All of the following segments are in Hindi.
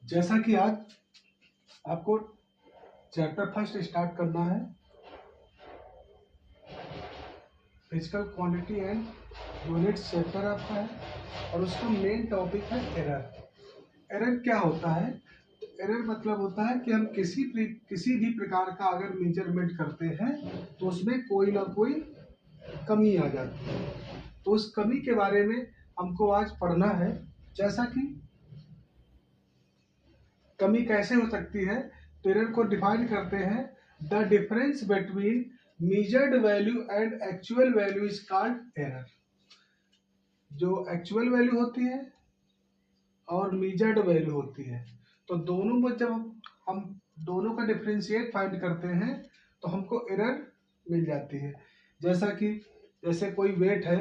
जैसा कि आज आपको चैप्टर फर्स्ट स्टार्ट करना है, physical quantity and units chapter आपका है और उसका मेन टॉपिक है एरर। एरर क्या होता है? एरर मतलब होता है कि हम किसी भी प्रकार का अगर मेजरमेंट करते हैं तो उसमें कोई ना कोई कमी आ जाती है। तो उस कमी के बारे में हमको आज पढ़ना है। जैसा कि कमी कैसे हो सकती है, तो एरर को डिफाइन करते हैं, the difference between measured value and actual value is called error. जो एक्चुअल वैल्यू होती है और मेजर्ड वैल्यू होती है, तो दोनों में जब हम दोनों का डिफरेंशिएट फाइंड करते हैं तो हमको एरर मिल जाती है। जैसे कोई वेट है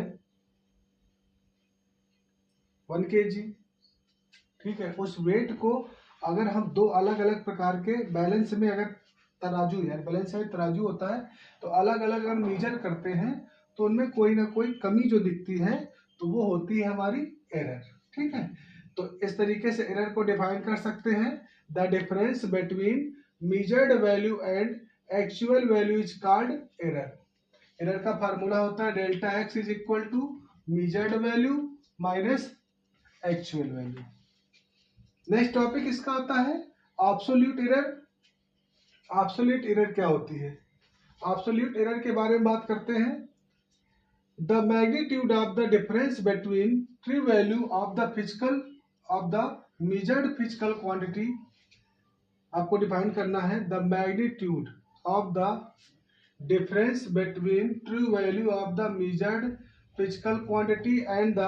1 kg, ठीक है। उस वेट को अगर हम दो अलग अलग प्रकार के बैलेंस में, अगर तराजू यानी बैलेंस में तराजू होता है, तो अलग अलग अगर मेजर करते हैं तो उनमें कोई ना कोई कमी जो दिखती है तो वो होती है हमारी एरर, ठीक है। तो इस तरीके से एरर को डिफाइन कर सकते हैं, the difference between measured value and actual value is called error. Error का फार्मूला होता है delta x is equal to measured value minus actual value. Next topic इसका आता है एब्सोल्यूट एरर। एब्सोल्यूट एरर क्या होती है? एब्सोल्यूट एरर के बारे में बात करते हैं, the magnitude of the difference between true value of the measured physical quantity. आपको डिफाइन करना है the magnitude of the difference between true value of the measured physical quantity and the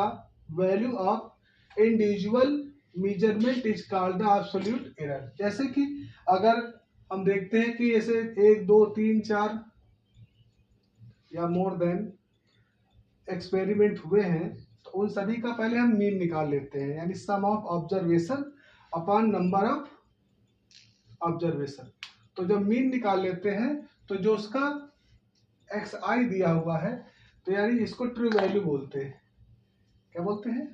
value of individual measurement is called the absolute error. जैसे कि अगर हम देखते हैं कि जैसे 1 2 3 4 या मोर देन एक्सपेरिमेंट हुए हैं, तो उन सभी का पहले हम मीन निकाल लेते हैं, यानी sum of observation upon number of observation. तो जब मीन निकाल लेते हैं तो जो उसका एक्स आई दिया हुआ है, तो यानी इसको ट्रू वैल्यू बोलते हैं। क्या बोलते हैं?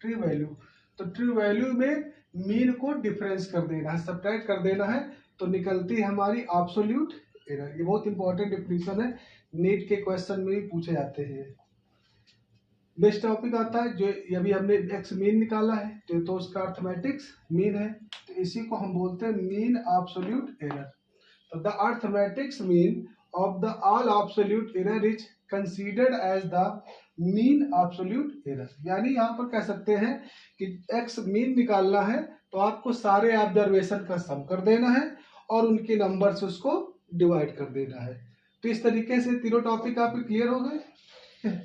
True value. तो ट्रू वैल्यू में मीन को डिफरेंस कर देना है, सब्ट्रैक्ट कर देना है, तो निकलती है हमारी एब्सोल्यूट एरर। ये बहुत इंपॉर्टेंट डेफिनेशन है, नीट के क्वेश्चन में भी पूछे जाते हैं। नेक्स्ट टॉपिक आता है, जो अभी हमने एक्स मीन निकाला है तो उसका अर्थमेटिक्स मीन है, तो इसी को हम बोलते हैं मीन एब्सोल्यूट एरर। तो the arithmetics mean of the all absolute error is considered as the mean absolute error. यानी यहाँ पर कह सकते हैं कि एक्स मीन निकालना है तो आपको सारे ऑब्जर्वेशन का सम कर देना है और उनके नंबर से उसको डिवाइड कर देना है। तो इस तरीके से तीनों टॉपिक आपके क्लियर हो गए।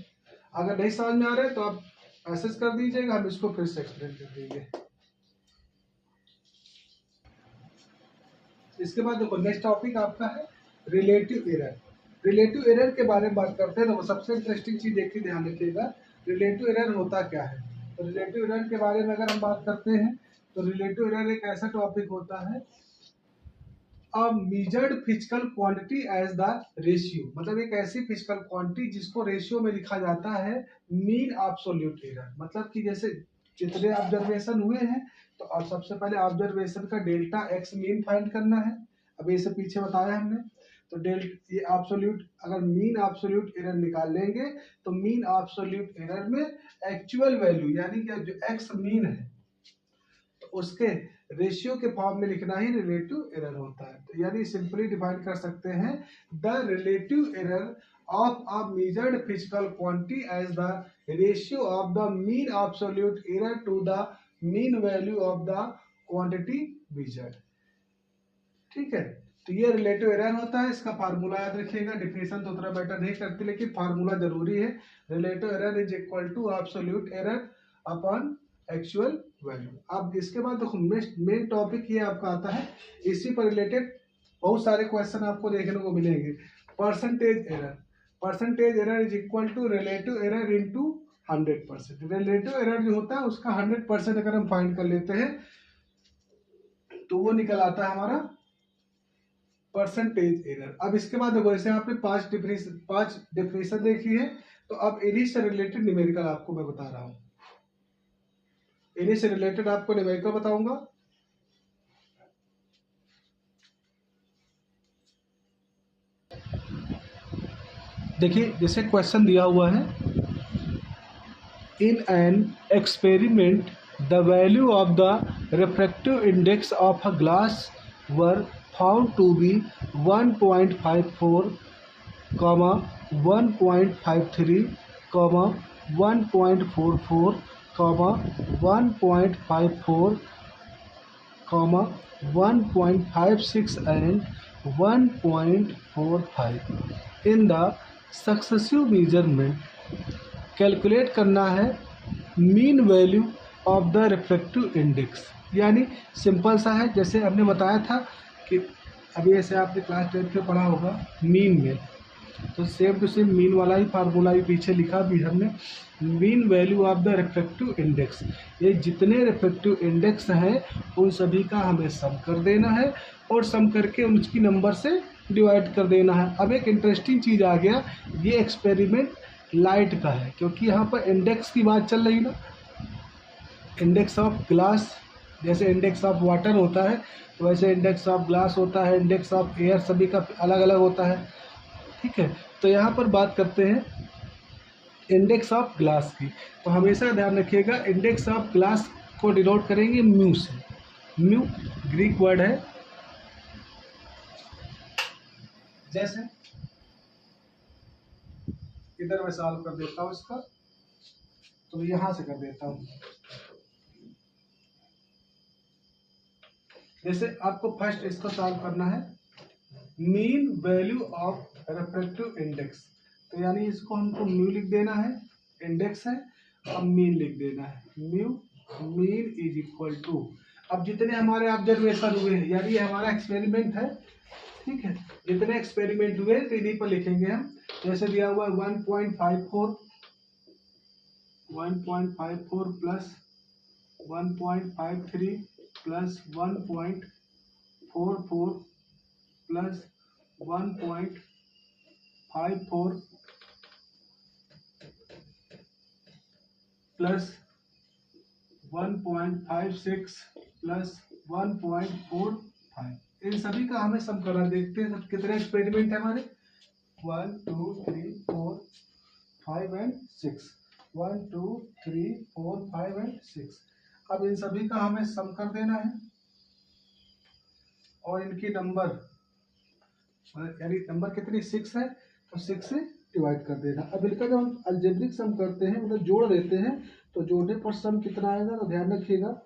अगर नहीं समझ में आ रहे तो आप मैसेज कर दीजिएगा, हम इसको फिर से एक्सप्लेन कर देंगे। इसके बाद देखो नेक्स्ट टॉपिक आपका है रिलेटिव एरर। रिलेटिव एरर के बारे में बात करते हैं, तो सबसे इंटरेस्टिंग चीज देखिए, ध्यान रखिएगा, रिलेटिव एरर होता क्या है। तो रिलेटिव एरर के बारे में अगर हम बात करते हैं, तो रिलेटिव एरर एक ऐसा टॉपिक होता है, a measured physical quantity as the ratio, मतलब एक ऐसी फिजिकल क्वांटिटी जिसको रेशियो में लिखा जाता है मीन एब्सोल्यूट एरर। मतलब कि जैसे जितने ऑब्जर्वेशन हुए हैं, तो अब सबसे पहले ऑब्जर्वेशन का डेल्टा एक्स मीन फाइंड करना है। अभी इसे पीछे बताया हमने, तो ये एब्सोल्यूट, अगर मीन एब्सोल्यूट एरर निकाल लेंगे तो मीन एब्सोल्यूट एरर में एक्चुअल वैल्यू यानी कि जो एक्स मीन है तो उसके रेशियो के फॉर्म में लिखना ही रिलेटिव एरर होता है। तो यानी सिंपली डिफाइन कर सकते हैं, the relative error of a measured physical quantity as the ratio of the mean absolute error to the mean value of the quantity measured, ठीक है। तो ये रिलेटिव एरर होता है, इसका फार्मूला याद रखिएगा। डिफिनेशन तो उतना बेटर नहीं करती, लेकिन फार्मूला जरूरी है। Relative error is equal to absolute error upon actual value. अब इसके बाद देखो मेन टॉपिक ये आपका आता है, इसी पर रिलेटेड बहुत सारे क्वेश्चन आपको देखने को मिलेंगे। Percentage error. Percentage error is equal to relative error into 100%। Relative error जो होता है उसका 100% अगर हम फाइंड कर लेते हैं तो वो निकल आता है हमारा परसेंटेज एरर। अब इसके बाद देखो, जैसे आपने पांच डेफिनेशन देखी है, तो अब इन्हीं से रिलेटेड न्यूमेरिकल आपको मैं बता रहा हूं। इन्हीं से रिलेटेड आपको न्यूमेरिकल बताऊंगा। देखिए जैसे क्वेश्चन दिया हुआ है, in an experiment the value of the refractive index of a glass were found to be 1.54, 1.53, 1.44, 1.54, 1.56 and 1.45 in the successive measurement. Calculate करना है mean value of the refractive index, यानी सिंपल सा है। जैसे हमने बताया था कि अभी ऐसे आपने क्लास 10 में पढ़ा होगा मीन में, तो सेम टू सेम मीन वाला ही फार्मूला भी पीछे लिखा भी हमने, mean value of the refractive index. ये जितने रिफ्रैक्टिव इंडेक्स हैं उन सभी का हमें सम कर देना है और सम करके उनकी नंबर से डिवाइड कर देना है। अब एक इंटरेस्टिंग चीज़ आ गया, ये एक्सपेरिमेंट लाइट का है क्योंकि यहाँ पर इंडेक्स की बात चल रही ना, इंडेक्स ऑफ ग्लास, जैसे इंडेक्स ऑफ वाटर होता है तो वैसे इंडेक्स ऑफ ग्लास होता है, इंडेक्स ऑफ एयर सभी का अलग अलग होता है, ठीक है। तो यहाँ पर बात करते हैं इंडेक्स ऑफ ग्लास की, तो हमेशा ध्यान रखिएगा इंडेक्स ऑफ ग्लास को डिनोट करेंगे म्यू से। म्यू ग्रीक वर्ड है, जैसे इधर मैं सॉल्व कर देता हूँ इसका, तो यहां से कर देता हूं। जैसे आपको फर्स्ट इसको सॉल्व करना है mean value of refractive index, तो यानी इसको हमको म्यू लिख देना है, इंडेक्स है, अब मीन लिख देना है, mu mean is equal to, अब जितने हमारे ऑब्जर्वेशन हुए हैं, यानी ये हमारा एक्सपेरिमेंट है, ठीक है, जितने एक्सपेरिमेंट हुए तो इन्हीं पर लिखेंगे हम। जैसे दिया हुआ है 1.54 plus 1.53 plus 1.44 plus 1.54 plus 1.56 plus 1.45, इन सभी का हमें सम करना। देखते हैं कितने एक्सपेरिमेंट है हमारे, 1 2 3 4 5 एंड 6, 1 2 3 4 5 एंड 6। अब इन सभी का हमें सम कर देना है और इनकी नंबर, यानी नंबर कितनी 6 है तो 6 से डिवाइड कर देना। अब इनका जब हम अलजेब्रिक सम करते हैं, मतलब जोड़ देते हैं, तो जोड़ने पर सम कितना आएगा, तो ध्यान रखिएगा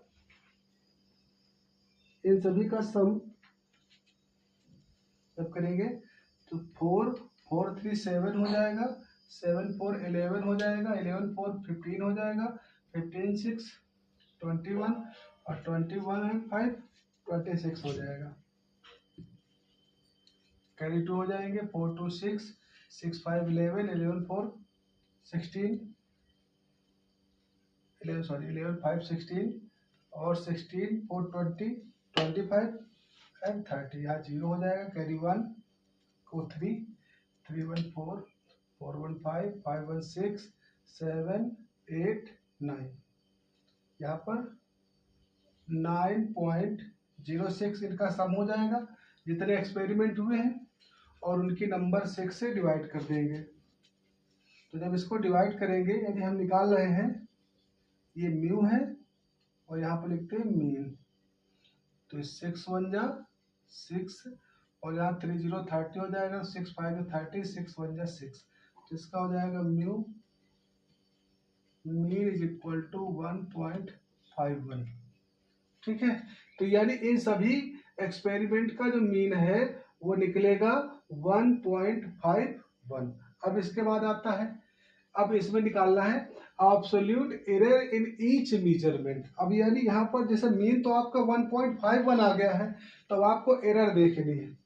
इन सभी का सम जब करेंगे तो 4 4 3 7 हो जाएगा, 7 4 11 हो जाएगा, 11 4 15 हो जाएगा, 15 6 21 और 21 है 5 26 हो जाएगा। कैरी 2 हो जाएंगे, 4 2 6 6 5 11 11 4 16 11 5 16 और 16 4 20 25 एंड 30, यहाँ 0 हो जाएगा। कैरी 1 को 3 3 1 4 4 1 5 5 1 6 7 8 9, यहाँ पर 9.06 इनका सम हो जाएगा जितने एक्सपेरिमेंट हुए हैं, और उनकी नंबर 6 से डिवाइड कर देंगे। तो जब इसको डिवाइड करेंगे, यानी हम निकाल रहे हैं ये म्यू है और यहाँ पर लिखते हैं मीन, तो 6 1 जा 6 और यहाँ 3 0 30 हो जाएगा, 6 5 30 6 1 जा 6, तो इसका हो जाएगा mu mean is equal to 1.51, ठीक है। तो यानी इन सभी एक्सपेरिमेंट का जो मीन है वो निकलेगा 1.51। अब इसके बाद आता है, अब इसमें निकालना है absolute error in each measurement. अब यानी यहाँ पर जैसे मीन तो आपका 1.51 आ गया है, तो आपको एरर देखनी है।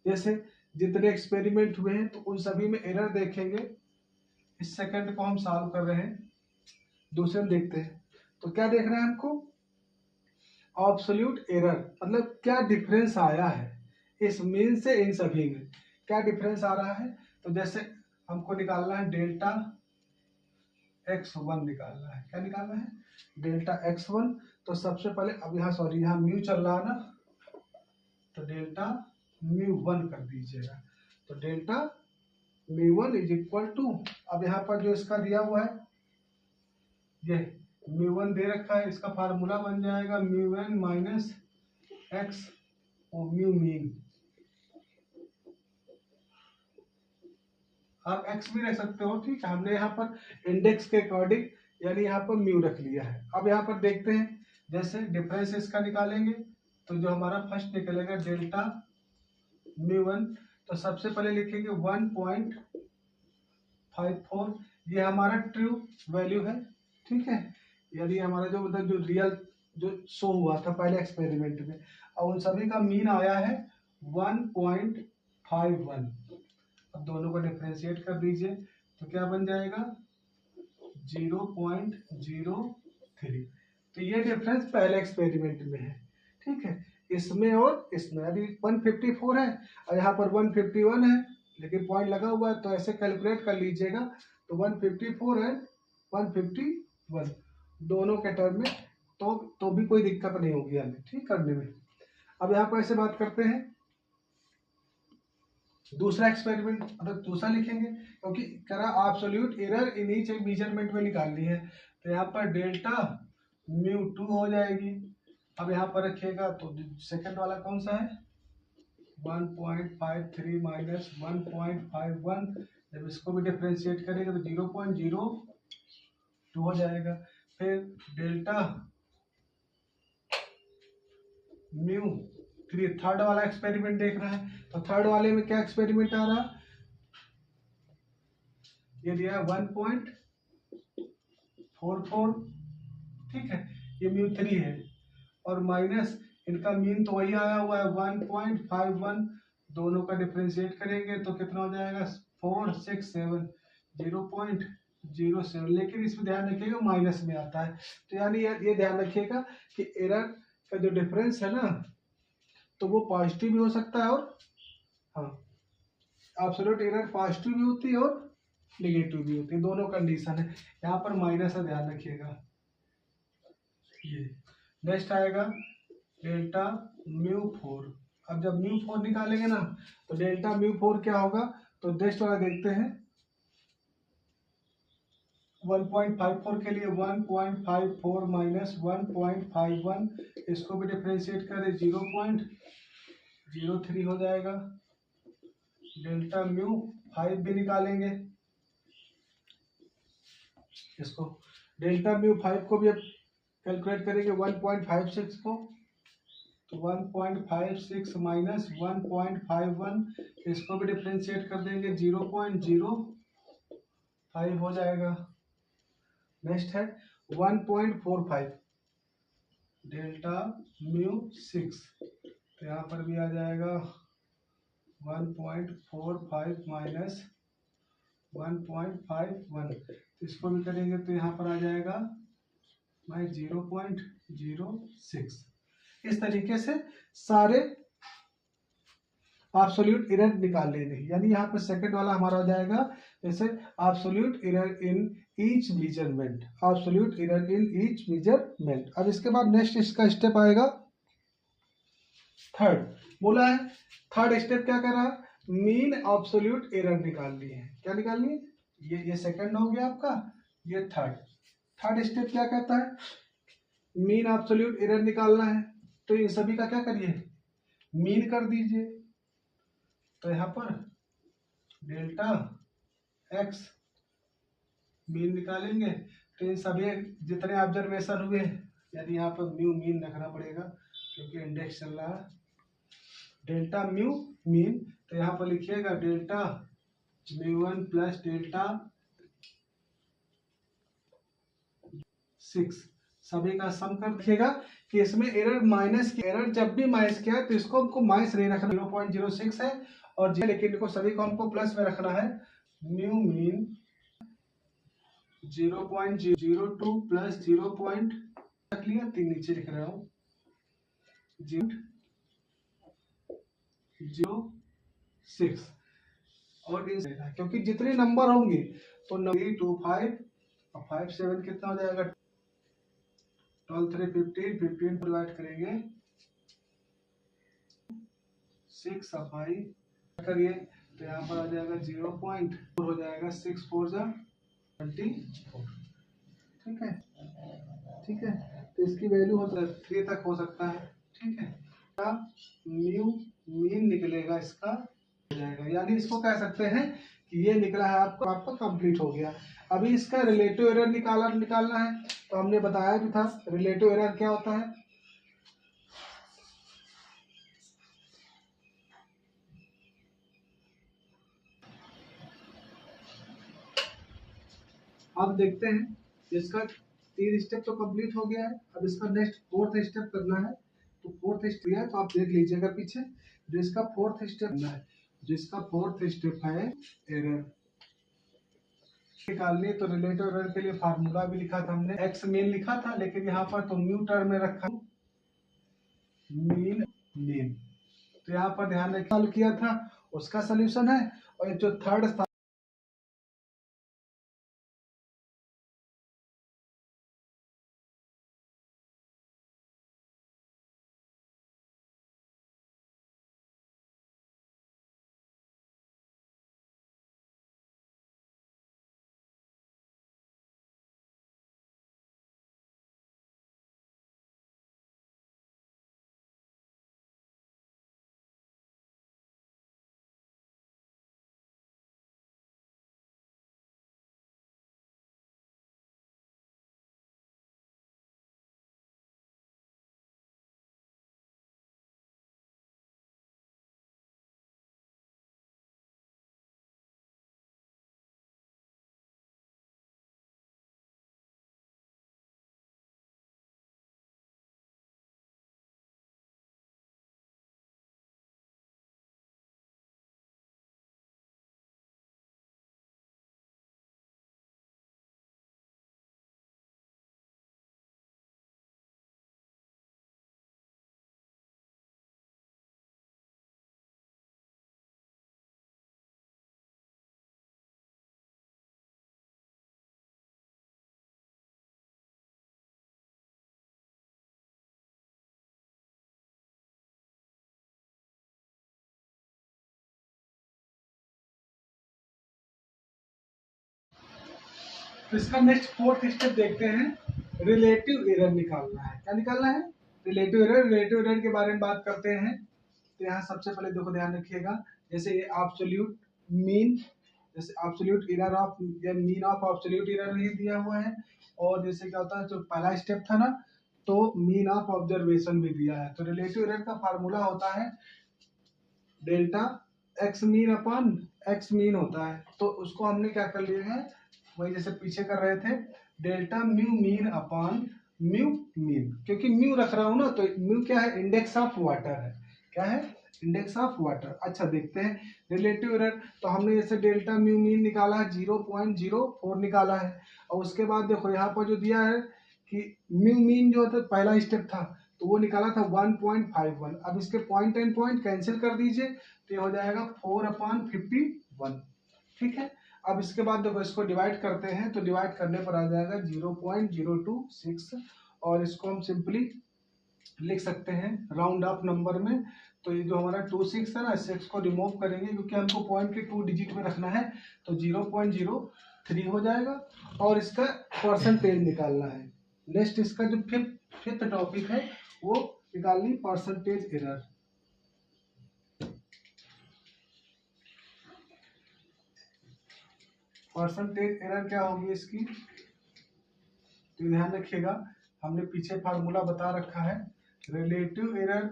जैसे जितने एक्सपेरिमेंट हुए हैं तो उन सभी में एरर देखेंगे। इस सेकंड को हम सॉल्व कर रहे हैं, दूसरे में देखते हैं। तो क्या देख रहे हैं हमको, एब्सोल्यूट एरर मतलब क्या डिफरेंस आया है इस मीन से इन सभी में, क्या डिफरेंस आ रहा है। तो जैसे हमको निकालना है डेल्टा x1 निकालना है। क्या निकालना है? Delta x1। तो सबसे पहले अब यहाँ सॉरी यहाँ म्यू चल रहा है ना, तो डेल्टा म्यू1 कर दीजिएगा। तो डेल्टा म्यू1 इज इक्वल टू, अब यहाँ पर जो इसका दिया हुआ है ये म्यू1 दे रखा है, इसका फार्मूला बन जाएगा म्यू1 माइनस एक्स और म्यू मीन। आप एक्स भी रख सकते हो, ठीक है। हमने यहाँ पर इंडेक्स के अकॉर्डिंग यानी यहाँ पर म्यू रख लिया है। अब यहाँ पर देखते हैं, जैसे डिफरेंस इसका निकालेंगे तो जो हमारा फर्स्ट निकलेगा डेल्टा म्यू1, तो सबसे पहले लिखेंगे 1.54, ये हमारा ट्रू वैल्यू है, ठीक है। यानी हमारा जो मतलब जो रियल जो शो हुआ था पहले एक्सपेरिमेंट में, और उन सभी का मीन आया है 1.51। अब दोनों को डिफरेंशिएट कर दीजिए तो क्या बन जाएगा 0.03। तो ये डिफरेंस पहले एक्सपेरिमेंट में है, ठीक है। इसमें और इसमें अभी 154 है और यहाँ पर 151 है, लेकिन पॉइंट लगा हुआ है, तो ऐसे कैलकुलेट कर लीजिएगा। तो 154 है 151 दोनों के टर्म में, तो भी कोई दिक्कत नहीं होगी हमें ठीक करने में। अब यहाँ पर ऐसे बात करते हैं दूसरा एक्सपेरिमेंट, मतलब दूसरा लिखेंगे क्योंकि करा absolute error in each measurement में निकालनी है। तो यहाँ पर डेल्टा म्यू2 हो जाएगी। अब यहाँ पर रखिएगा तो सेकंड वाला कौन सा है 1.53 माइनस 1.51, जब इसको भी डिफरेंशिएट करेंगे तो 0.02 हो जाएगा। फिर डेल्टा म्यू3 थर्ड वाला एक्सपेरिमेंट देख रहा है, तो थर्ड वाले में क्या एक्सपेरिमेंट आ रहा, ये दिया है 1.44, ठीक है, ये म्यू3 है, और माइनस इनका मीन तो वही आया हुआ है 1.51, दोनों का डिफरेंशिएट करेंगे तो कितना हो जाएगा 467, 0.07, लेकिन इसमें ध्यान रखिएगा माइनस में आता है। तो यानी ये ध्यान रखिएगा कि एरर का जो डिफरेंस है ना, तो वो पॉजिटिव भी हो सकता है और हाँ एब्सोल्यूट एरर पॉजिटिव भी होती है और नेगेटिव भी होती है, दोनों कंडीशन है। यहाँ पर माइनस है, ध्यान रखिएगा। ये नेक्स्ट आएगा डेल्टा म्यू4। अब जब म्यू4 निकालेंगे ना तो डेल्टा म्यू4 क्या होगा, तो नेक्स्ट वाला देखते हैं 1.54 के लिए 1.54 माइनस 1.51, इसको भी डिफरेंशिएट करें 0.03 हो जाएगा। डेल्टा म्यू5 भी निकालेंगे, इसको डेल्टा म्यू5 को भी अब कैलकुलेट करेंगे 1.56 को, तो 1.56 माइनस 1.51, इसको भी डिफरेंशिएट कर देंगे 0.05 हो जाएगा। नेक्स्ट है 1.45 डेल्टा म्यू6, तो यहाँ पर भी आ जाएगा 1.45 माइनस 1.51, इसको भी करेंगे तो यहाँ पर आ जाएगा 0.06। इस तरीके से सारे एब्सोल्यूट एरर निकाल लेने, यानी यहाँ पर सेकंड वाला हमारा हो जाएगा जैसे absolute error in each measurement, absolute error in each measurement. अब इसके बाद नेक्स्ट इसका स्टेप आएगा थर्ड, बोला है थर्ड स्टेप क्या कर रहा है, मीन एब्सोल्यूट एरर निकालनी है। क्या निकालनी है, ये सेकंड हो गया आपका, ये थर्ड स्टेप क्या कहता है, मीन एब्सोल्यूट एरर निकालना है। तो इन सभी का क्या करिए, मीन कर दीजिए। तो यहाँ पर डेल्टा एक्स मीन निकालेंगे, तो इन सभी जितने ऑब्जर्वेशन हुए, यानी यहाँ पर म्यू मीन रखना पड़ेगा क्योंकि इंडेक्स चल रहा है, डेल्टा म्यू मीन। तो यहाँ पर लिखिएगा डेल्टा म्यू1 प्लस डेल्टा 6, सभी का सम कर दिखेगा कि इसमें एरर माइनस की, एरर जब भी माइनस किया तो इसको हमको माइनस नहीं रखना, 0.06 है और लेकिन इनको सभी को हमको प्लस में रखना है। Mu mean 0.02 plus 0. रख लिया, 3 नीचे लिख रहा हूँ 0.06, और क्योंकि जितने नंबर होंगे तो 25 और 5 7 कितना हो जाएगा 12 3 15, 15 को डिवाइड करेंगे 6 और 5 करिए तो यहाँ पर आ जाएगा 0.4 हो जाएगा 6 4 जा 24। ठीक है, ठीक है। तो इसकी वैल्यू हो 3 तक हो सकता है। ठीक है, म्यू मीन निकलेगा इसका हो जाएगा, यानी इसको कह सकते हैं कि ये निकला है आपका कंप्लीट हो गया। अभी इसका रिलेटिव एरर निकालना है, तो हमने बताया भी था रिलेटिव एरर क्या होता है। अब देखते हैं, इसका 3 स्टेप तो कंप्लीट हो गया है। अब इसका नेक्स्ट 4th स्टेप करना है। तो 4th स्टेप है, तो आप देख लीजिएगा पीछे जो इसका 4th स्टेप करना है। जिसका 4th स्टेप है एरर निकालनी, तो रिलेटिव एरर के लिए फार्मूला भी लिखा था हमने, एक्स मीन लिखा था, लेकिन यहाँ पर तो म्यू टर्म में रखा मीन मीन। तो यहाँ पर ध्यान रखिए हल किया था उसका सोल्यूशन है, और जो थर्ड था तो इसका नेक्स्ट 4th स्टेप देखते हैं, रिलेटिव एरर निकालना है। क्या निकालना है? Relative error. रिलेटिव एरर के बारे में बात करते हैं, तो यहाँ सबसे पहले देखो ध्यान रखिएगा, जैसे ये एब्सोल्यूट मीन, जैसे एब्सोल्यूट एरर ऑफ या मीन ऑफ एब्सोल्यूट एरर नहीं दिया हुआ है, और जैसे क्या होता है जो पहला स्टेप था ना, तो मीन ऑफ ऑब्जर्वेशन भी दिया है। तो रिलेटिव एरर का फार्मूला होता है delta x mean upon x mean होता है। तो उसको हमने क्या कर लिया है, वही जैसे पीछे कर रहे थे, delta mu mean upon mu mean, क्योंकि म्यू रख रहा हूं ना, तो म्यू क्या है, इंडेक्स ऑफ वाटर है। क्या है? Index of water. अच्छा देखते हैं रिलेटिव एरर, तो हमने जैसे डेल्टा म्यू मीन निकाला है 0.04 निकाला है, और उसके बाद देखो यहाँ पर जो दिया है कि म्यू मीन जो था पहला स्टेप था, तो वो निकाला था 1.51। अब इसके पॉइंट एंड पॉइंट कैंसिल कर दीजिए, तो ये हो जाएगा 4/51। ठीक है, अब इसके बाद देखो इसको डिवाइड करते हैं, तो डिवाइड करने पर आ जाएगा 0.026, और इसको हम सिंपली लिख सकते हैं राउंड ऑफ नंबर में। तो ये जो हमारा 26 है ना, 6 को रिमूव करेंगे क्योंकि हमको पॉइंट के 2 डिजिट में रखना है, तो 0.03 हो जाएगा, और इसका परसेंटेज निकालना है। नेक्स्ट इसका जो फिफ्थ टॉपिक है वो निकालनी परसेंटेज एरर। परसेंटेज एरर क्या होगी इसकी, तो ध्यान रखिएगा, हमने पीछे फार्मूला बता रखा है, रिलेटिव एरर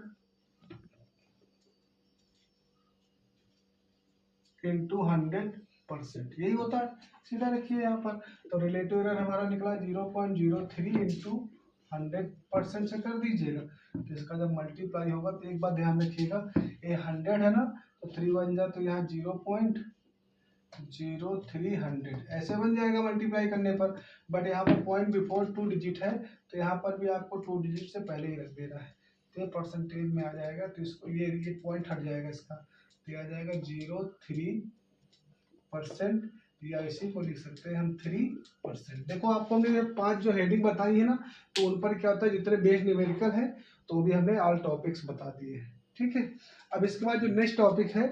इंटू 100%, यही होता है। सीधा रखिए यहाँ पर, तो रिलेटिव एरर हमारा निकला 0.03 इंटू 100% से कर दीजिएगा, तो इसका जब मल्टीप्लाई होगा, तो एक बात ध्यान रखिएगा, ये 100 है ना, तो 3 बन जाए तो यहाँ 0.0300 ऐसे बन जाएगा मल्टीप्लाई करने पर। बट यहाँ पर पॉइंट बिफोर 2 डिजिट है, तो यहाँ पर भी आपको 2 डिजिट से पहले ही रख देना है, तो परसेंटेज में आ जाएगा। तो इसको ये पॉइंट हट जाएगा इसका, तो आ जाएगा 03%, या इसी को लिख सकते हैं हम 3%। देखो आपको हमने ये 5 जो हेडिंग बताई है ना, तो उन पर क्या होता है, जितने बेस न्यूमेरिकल है तो भी हमने ऑल टॉपिक्स बता दिए। ठीक है, अब इसके बाद जो नेक्स्ट टॉपिक है